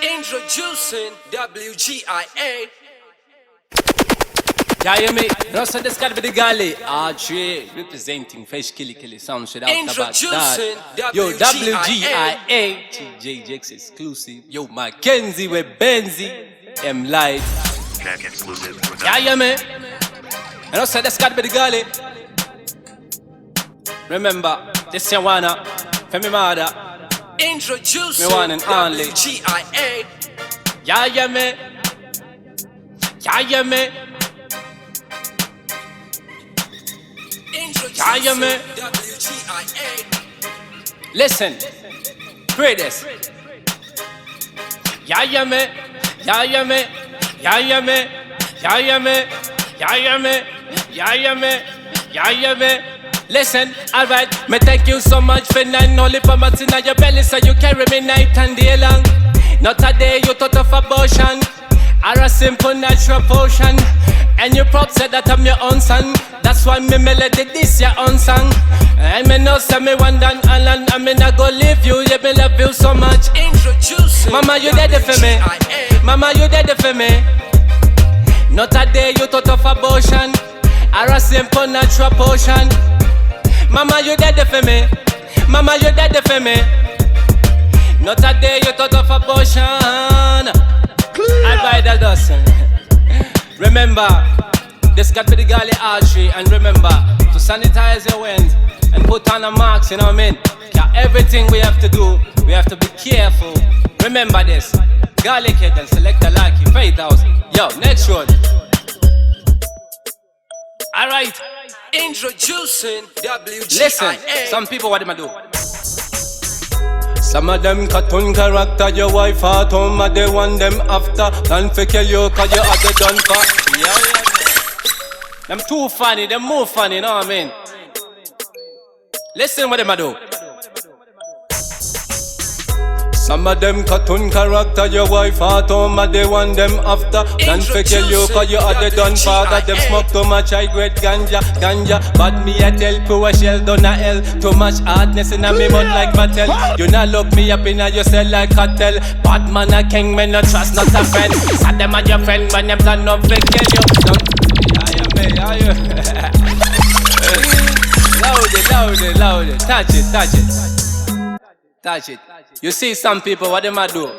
Introducing WGIA. Yeah, you me? No, so this gotta be the galley. R3 representing Fresh Killy sound shit out about that. Yo, WGIA, TJX exclusive. Yo, Mackenzie with Benzie, M Light. Track exclusive. Yeah, you me? And also this gotta be the galley. Remember, this your wanna, for me mother. Introducing Me one and only. WGIA. Yeah, you me? Yeah, you me? Yeah, you me? WGIA. Listen, pray this. Yeah, you me? Yeah, you me? Yeah, you me? Yeah, you me? Yeah, you me? Yeah, you me? Yeah, you me? Listen, alright, me thank you so much for nine only permits in your belly, so you carry me night and day long. Not a day you thought of abortion, or a simple natural potion. And you proud said that I'm your own son. That's why me melody this your own song. And me know say me one Dan Alan, I me not go leave you, yeah me love you so much. Introducing Mama you dead for me, Mama you dead for me. Not a day you thought of abortion, or a simple natural potion. Mama you dead for me, Mama you dead for me. Not a day you thought of abortion. I buy the dozen. Remember, this got to be the galley artery. And remember, to sanitize your hands and put on a mask, you know what I mean? Yeah, everything we have to do, we have to be careful. Remember this, garlic head and select a lucky 5,000. Yo, next one. Alright. Introducing WGIA. Listen, some people what them do. Some of them cartoon character, your wife at home, and they want them after. Don't forget you, cause you are the done for. Yeah. Them too funny, them more funny, you know what I mean? Listen what them do. Some of them cartoon character, your wife at home, and they want them after. Don't forget you, cause you are the done father. Them smoke too much high grade ganja. But me I tell poor shell done a hell. Too much hardness in a me mouth like Mattel. You not look me up in a your cell like cartel. Bad man a king, me no trust, not a friend. Sad them are your friend, when them plan up to kill you. Don't, are you? Louder. Touch it. You see some people, what them a do?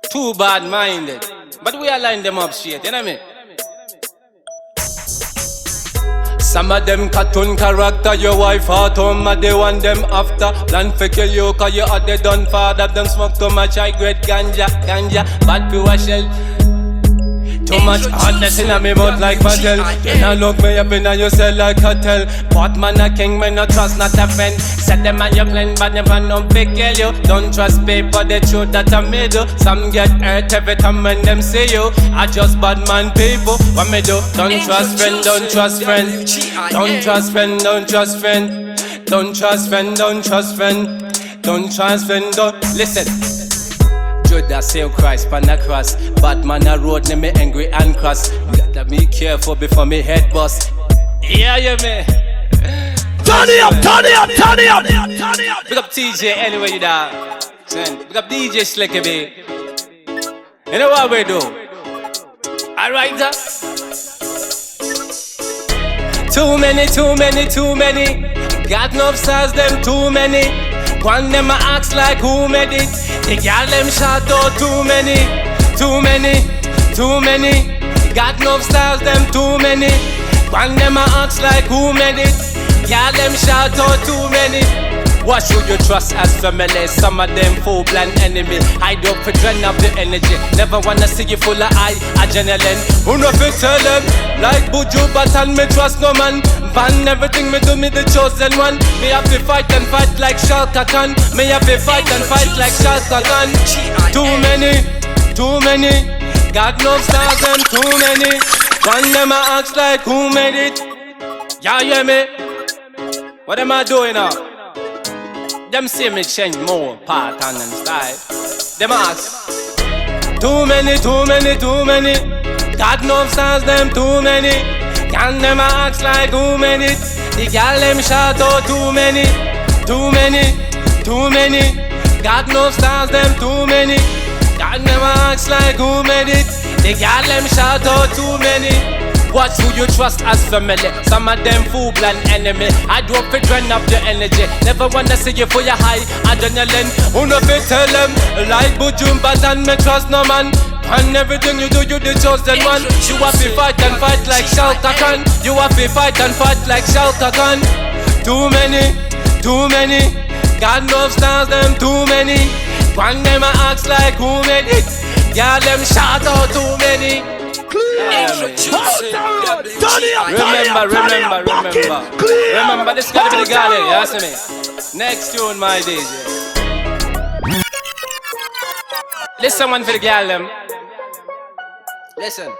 Too bad-minded. But we align them up straight, you know what I mean? Some of them cartoon character, your wife at home, and they want them after. Plan for kill you, cause you are the done father. Them smoke too much high grade ganja. Bad pure shell. Too much hardness in a me mouth like Patel. You not look me up in a you sell like hotel. But man a king, me no trust, not a friend. Set them on your plan, but never no pick you. Don't trust people, the truth that I made do. Some get hurt every time when them see you. I just bad man people, what me do? Don't trust friend, don't trust friend. Don't trust friend, don't trust friend. Don't trust friend, don't trust friend. Don't trust friend, don't listen. Judas same Christ pan a cross. Bad man a road me angry and cross. Gotta be careful before me head bust. Yeah, you me. Turn it up. Big up TJ anyway you da. Big up DJ Slicky B. You know what we do? Alright Too many. Got no stars, them too many. One them a ask like who made it. The girl them shot out too many. Got no stars, them too many. One them a ask like who made it. Girl them shot out too many. What should you trust as family? Some of them full-blown enemy. Hide up for drain up the energy. Never wanna see you full of adrenaline. Who know fi tell them? Like Buju Batan, me trust no man. Ban everything me do, me the chosen one. Me have to fight and fight like Shaka Khan. Me have to fight and fight like Shaka Khan. Too many. God no stars and too many. One them a ask like who made it. Yeah, hear me? What am I doing now? Them see me change more pattern and style. Them ask too many. God knows stars, them too many. Can them ask like who made it? The girl them shout out too many. God knows stars, them too many. God never acts like who made it. The girl them shout out too many. Watch who you trust as family. Some of them fool and enemy. I do up it drain up your energy. Never wanna see you for your high adrenaline. Who no fit tell them like Bujum but and me trust no man. And everything you do, you the chosen one. You have to fight and fight like Shao Kahn. You have to fight and fight like Shao Kahn. Too many, too many. God knows stars, them too many. One them a acts like who made it. Yeah, them shout out too many. Introducing Remember, this gotta be the guy there, you see me? Next tune, my DJ. Listen one for the girl, them. Listen.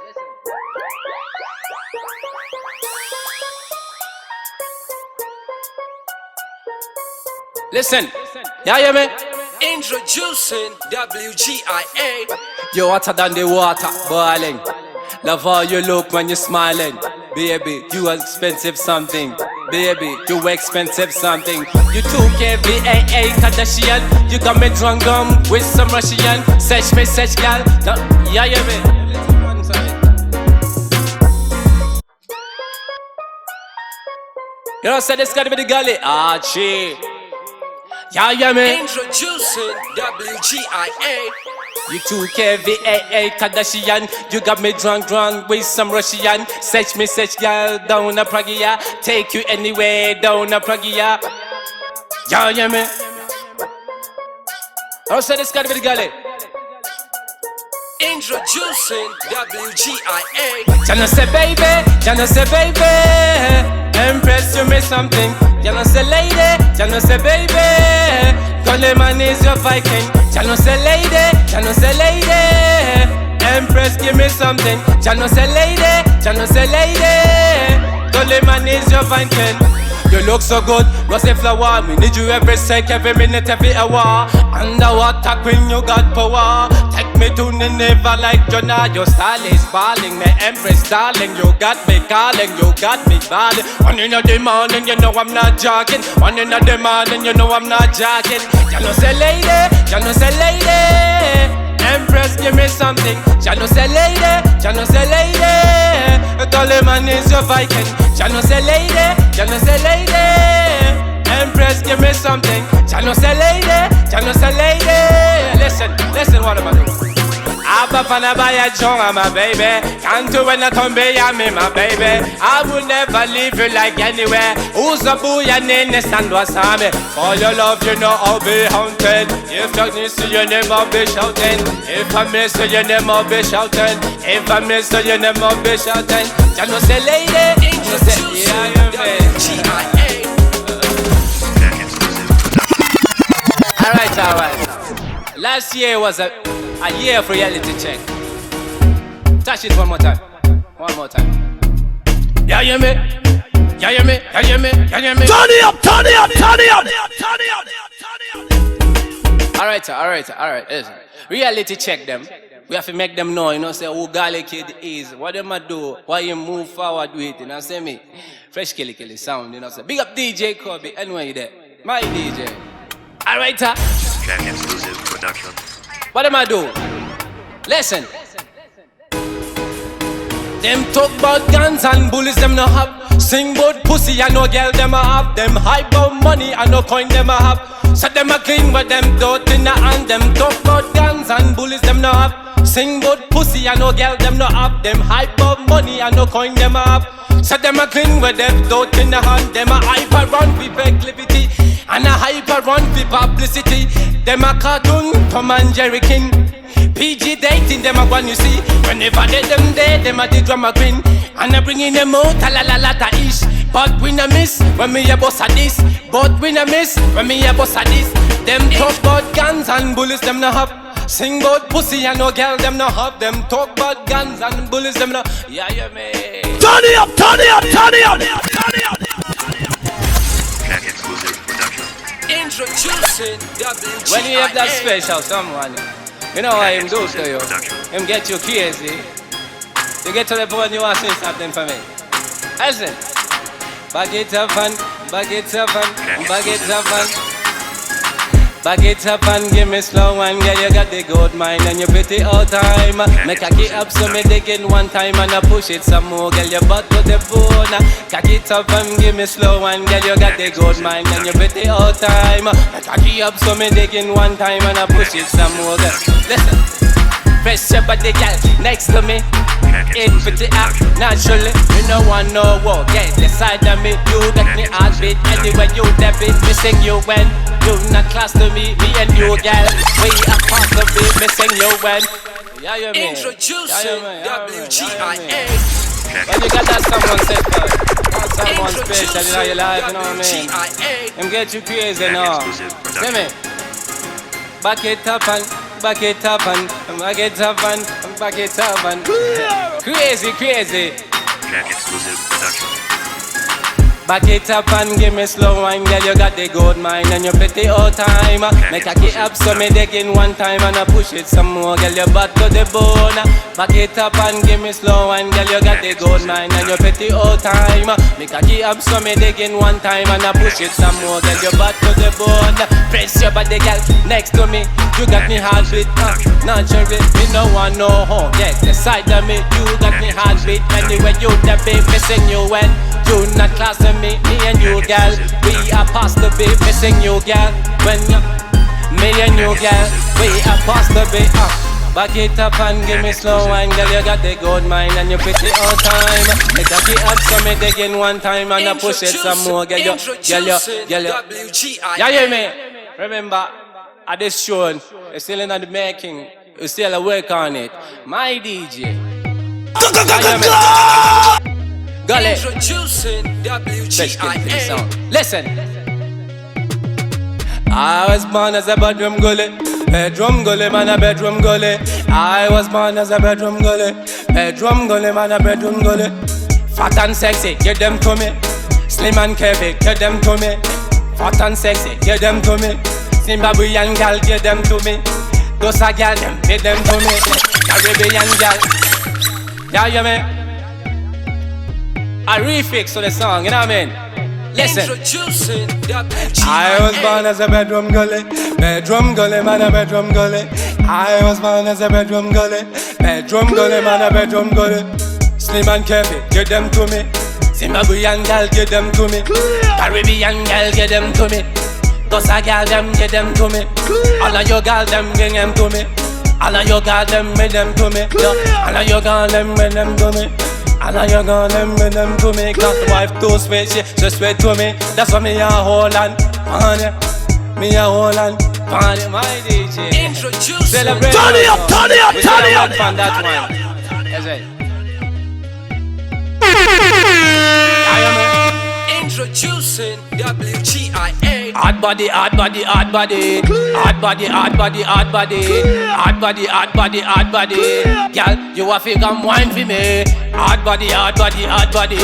Listen. Yeah, hear me? Introducing WGIA. You're hotter than the water, boiling. Love how you look when you're smiling. Baby, you expensive something. Baby, you expensive something. You 2K VAA Kardashian. You got me drunk with some Russian. Search me, search gal. Yeah, hear me? You know, say this gotta be the gully. Archie. Yeah, yeah, me. Introducing WGIA. You 2K VAA Kardashian. You got me drunk with some Russian. Search me, search girl down a Pragia. Take you anywhere down a Pragia. Yeah, yeah, me. I say this gotta be the gully. Introducing WGIA. Jana say baby, Jana say baby. Impress you me something. Jana say lady, Jana say baby. Coleman is your Viking. Jana say lady, Jana say lady. Empress give me something. Jana say lady, Jana say lady. Coleman is your Viking. You look so good, no say flower. Me need you every sec, every minute, every hour. Underwater queen, you got power. Take me to Nineveh like Jonah. Your style is balling, my empress darling. You got me calling, you got me balling. One in the morning, you know I'm not jogging. One in the morning, you know I'm not jogging. You know say lady, you know say lady. Empress give me something. You know say lady, you know say lady. Coleman is your Viking. You know say lady, you know say lady. Empress give me something. You know say lady, you know say lady. Listen, listen what I'm doing. Abba fana baya jonga my baby. Can't do when I come be me my baby. I will never leave you like anywhere. Who's a booya nene stand was me. For your love you know I'll be haunted. If I miss you your name I'll be shouting. If I miss you your name I'll be shouting. If I miss you your name I'll be shouting. You know say lady, you know say yeah WGIA. Alright. Last year was a year of reality check. Touch it one more time. One more time. Yeah, hear me? Yeah, hear me? Yeah, hear me? Yeah, hear me? Turn it up, turn it up, turn it up, turn it up, turn it up. Alright. Listen. Reality check them. We have to make them know, you know, say who Gale Kid is, what them a do, why you move forward with it, you know, say me. Fresh Killy sound, you know, say big up DJ Kobe, anyway you there. My DJ. Alright, Jack Exclusive Production. what am I do? Listen. Them talk about guns and bullies them no have. Sing about pussy and no girl them a have. Them hype about money and no coin them a have. So them a clean with them dirt in the hand. Them talk about guns and bullies them no have. Sing about pussy and no girl them no have. Them hype about money and no coin them a have. So them a clean with them dirt in the hand. Them a hyper run for proclivity and a hyper run for publicity. Them a cartoon Tom and Jerry King. PG dating them a one you see. Whenever they them there, them a the drama queen. And I bring in them out a la la la ta ish. But we na miss when me a boss a this. But we na miss when me a boss a this. Them talk about guns and bullies them no have. Sing about pussy and no girl them no have. Them talk about guns and bullies them no. Yeah, yeah, me. Turn it up, turn it up, turn it up, turn it up. Jack Exclusive Production. Introducing WGIA. When you have that special someone, you know what him do to you? Him get you crazy. You get to the point you want to say something for me. Listen. Bag it up and, bag it up and, bag it up and. Back it up and give me slow one, girl. You got the good mind and you pretty all time. Make cock it up so me dig in one time and I push it some more, girl. Your butt to the bone. Cock it up and give me slow one, girl. You got the good mind and you pretty all time. Make cock it up so me dig in one time and I push it some more, girl. Listen, press your body, girl, next to me. It pretty up naturally. You no want no war, get the side of me. You got me heartbeat anywhere you deb it. Missing you when you not close to me. Me and you, girl, we are possibly missing you when. Yeah, you mean. Introducing WGIA. When you got that someone set for someone special in your life, you know what I mean? Them get you crazy now. See me? Back it up and back it up and back it up and back it up and crazy, crazy. Track exclusive production. Back it up and give me slow wine, girl. You got the good mind and you pretty all time. Make cock it up so me dig in one time and I push it some more, girl. You butt to the bone. Back it up and give me slow wine, girl. You got the good mind and you pretty all time. Make cock it up so me dig in one time and I push it some more, girl. You butt to the bone. Press your body, girl, next to me. You got me heartbeat, naturally. Me no want no home, get the side of me. You got me heartbeat anywhere you the be missing you when you not close to me and you, girl. We are past the be missing you, girl. When you, me and you, girl, we are past the be. Back it up and give me slow wine, girl. You got the good mind and you pretty all time. Make cock it up so me dig in one time and I push it some more, girl. You, yeah, hear me? Remember, at this show, it's still in the making. We still work on it. My DJ. Gully. Introducing WGIA. Listen. I was born as a bedroom gully. Bedroom gully, man, a bedroom gully. I was born as a bedroom gully. Bedroom gully, man, a bedroom gully. Fat and sexy, get them to me. Slim and curvy, get them to me. Fat and sexy, get them to me. Zimbabwean gal, get them to me. Those are gal, them, get them to me. Caribbean gal. Yeah, you mean? I refix to the song, you know what I mean? Listen. Introducing WGIA. I was born as a bedroom gully. Bedroom gully, man, a bedroom gully. I was born as a bedroom gully. Bedroom gully, man, a bedroom gully. Slim and curvy, get them to me. Zimbabwean gal, get them to me. Caribbean gal, get them to me. Those are gal, them, get them to me. All of your gal, them, bring them to me. All of your gal, them, bring them to me. All of your gal, them, bring them to me. All of your gal, them, bring them to me. Cause the wife too sweet, she sweet to me. That's why me a hold on, me a hold on, my DJ. Introducing Celebrate. Turn it up, turn it up, We turn it still up. have fun that one. That's it. Introducing WGIA. Hard body, hard body, hard body. Hard body, hard body, hard body. Hard body, hard body, hard body. Girl, you a fi come wine for me. Hard body, hard body, hard body.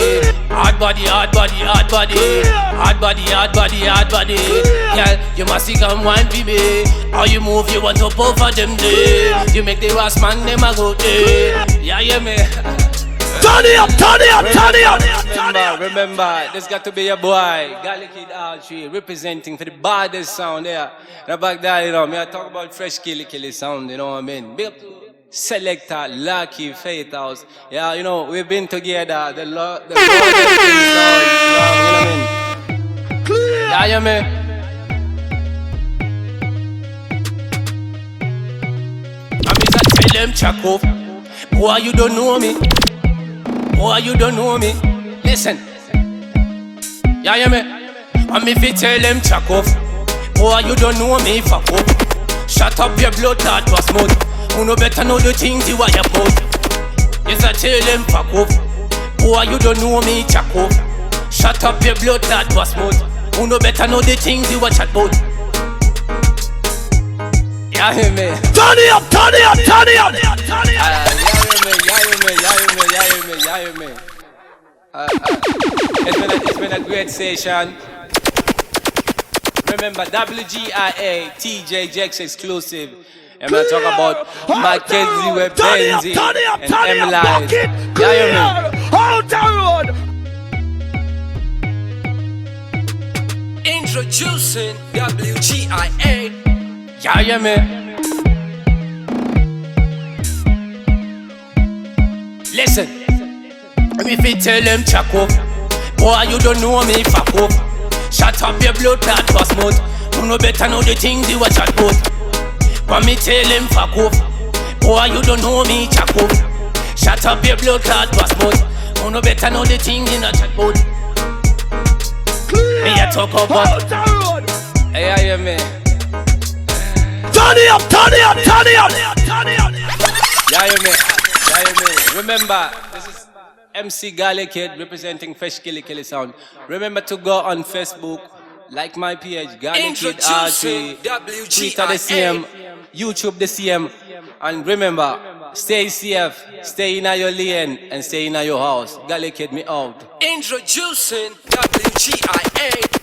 Hard body, hard body, hard body. Hard body, hard body, hard body. Girl, you must fi come wine for me. How you move, you want to pull for them day. You make the last man them a go day. Yeah, yeah, me. Turn it up, turn it up, turn it up. Remember, there's got to be a boy, Gally Kid Archie, representing for the baddest sound there. And back there, you know, me I talk about fresh killy sound, you know what I mean? Big up to Selector, Lucky, Faith House. Yeah, you know, we've been together, the Lord, the sound, you know what I mean? Yeah, you mean? I'm just tell them check off. Boy, you don't know me. Boy, you don't know me. Listen. Yeah, you me? And if you tell them check off. Boy, you don't know me, fuck up. Shut up your blood, that was mouth. You know better know the things you are about. Yes, I tell them fuck off. Boy, you don't know me, check off. Shut up your blood, that was mouth. You know better know the things you are chat about. Yeah, you me? Turn it up, turn it up, turn it up, turn it up. It's been a great session. Remember, WGIA, TJ Jex exclusive. I'm gonna talk about Mackenzie with Benzie and Emily. Yeah, Hold down. Introducing WGIA. Yeah, yeah, me. Listen, if you tell them chuck off, boy, you don't know me, fuck off. Shut up your blood clot fast mouth. You know better know the things you a chat about. When me tell him fuck off, boy, you don't know me, chuck off. Shut up your blood clot fast mouth. You know better know the things in a chat about. Me a talk about. Hey, I hear me. Turn it up, turn it up, turn it up, turn it up. Yeah, you me. Yeah, you me. Remember, this is MC Galley Kid representing Fresh Killy Sound. Remember to go on Facebook, like my page, Galley Kid Introducing RG, Twitter the same, YouTube the same. And remember, stay safe, stay in your lane, and stay in your house. Galley Kid me out. Introducing WGIA.